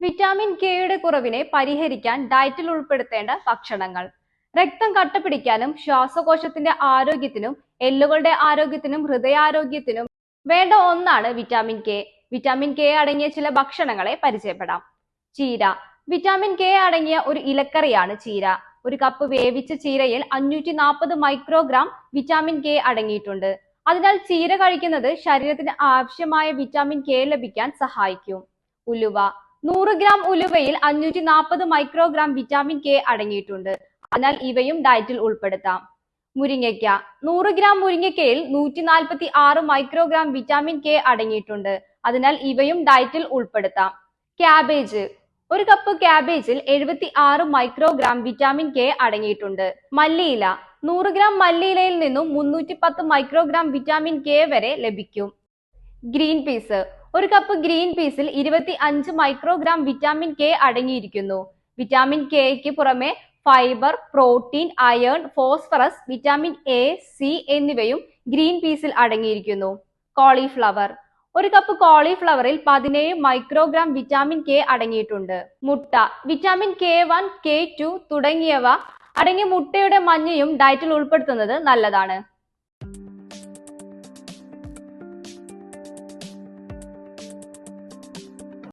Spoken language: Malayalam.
വിറ്റാമിൻ കെയുടെ കുറവിനെ പരിഹരിക്കാൻ ഡയറ്റിൽ ഉൾപ്പെടുത്തേണ്ട ഭക്ഷണങ്ങൾ. രക്തം കട്ടപിടിക്കാനും ശ്വാസകോശത്തിന്റെ ആരോഗ്യത്തിനും എല്ലുകളുടെ ആരോഗ്യത്തിനും ഹൃദയാരോഗ്യത്തിനും വേണ്ട ഒന്നാണ് വിറ്റാമിൻ കെ. വിറ്റാമിൻ കെ അടങ്ങിയ ചില ഭക്ഷണങ്ങളെ പരിചയപ്പെടാം. ചീര. വിറ്റാമിൻ കെ അടങ്ങിയ ഒരു ഇലക്കറിയാണ് ചീര. ഒരു കപ്പ് വേവിച്ച ചീരയിൽ 540 മൈക്രോഗ്രാം വിറ്റാമിൻ കെ അടങ്ങിയിട്ടുണ്ട്. അതിനാൽ ചീര കഴിക്കുന്നത് ശരീരത്തിന് ആവശ്യമായ വിറ്റാമിൻ കെ ലഭിക്കാൻ സഹായിക്കും. ഉലുവ. 100 ഗ്രാം ഉലുവയിൽ 540 മൈക്രോഗ്രാം വിറ്റാമിൻ കെ അടങ്ങിയിട്ടുണ്ട്. അതിനാൽ ഇവയും ഡയറ്റിൽ ഉൾപ്പെടുത്താം. മുരിങ്ങയ്ക്ക. 100 ഗ്രാം മുരിങ്ങയ്ക്കയിൽ 146 മൈക്രോഗ്രാം വിറ്റാമിൻ കെ അടങ്ങിയിട്ടുണ്ട്. അതിനാൽ ഇവയും ഡയറ്റിൽ ഉൾപ്പെടുത്താം. ക്യാബേജ്. ഒരു കപ്പ് ക്യാബേജിൽ 76 മൈക്രോഗ്രാം വിറ്റാമിൻ കെ അടങ്ങിയിട്ടുണ്ട്. മല്ലിയില. 100 ഗ്രാം മല്ലിയിലയിൽ നിന്നും 310 മൈക്രോഗ്രാം വിറ്റാമിൻ കെ വരെ ലഭിക്കും. Green peas. ഒരു കപ്പ് ഗ്രീൻ പീസിൽ 25 മൈക്രോഗ്രാം വിറ്റാമിൻ കെ അടങ്ങിയിരിക്കുന്നു. വിറ്റാമിൻ കെയ്ക്ക് പുറമെ fibre, protein, iron, phosphorus, vitamin A, C എന്നിവയും ഗ്രീൻ പീസിൽ അടങ്ങിയിരിക്കുന്നു. കോളിഫ്ലവർ. ഒരു കപ്പ് കോളിഫ്ലവറിൽ 17 മൈക്രോഗ്രാം വിറ്റാമിൻ കെ അടങ്ങിയിട്ടുണ്ട്. മുട്ട. വിറ്റാമിൻ K1, K2 തുടങ്ങിയവ അടങ്ങിയ മുട്ടയുടെ മഞ്ഞയും ഡയറ്റിൽ ഉൾപ്പെടുത്തുന്നത് നല്ലതാണ്.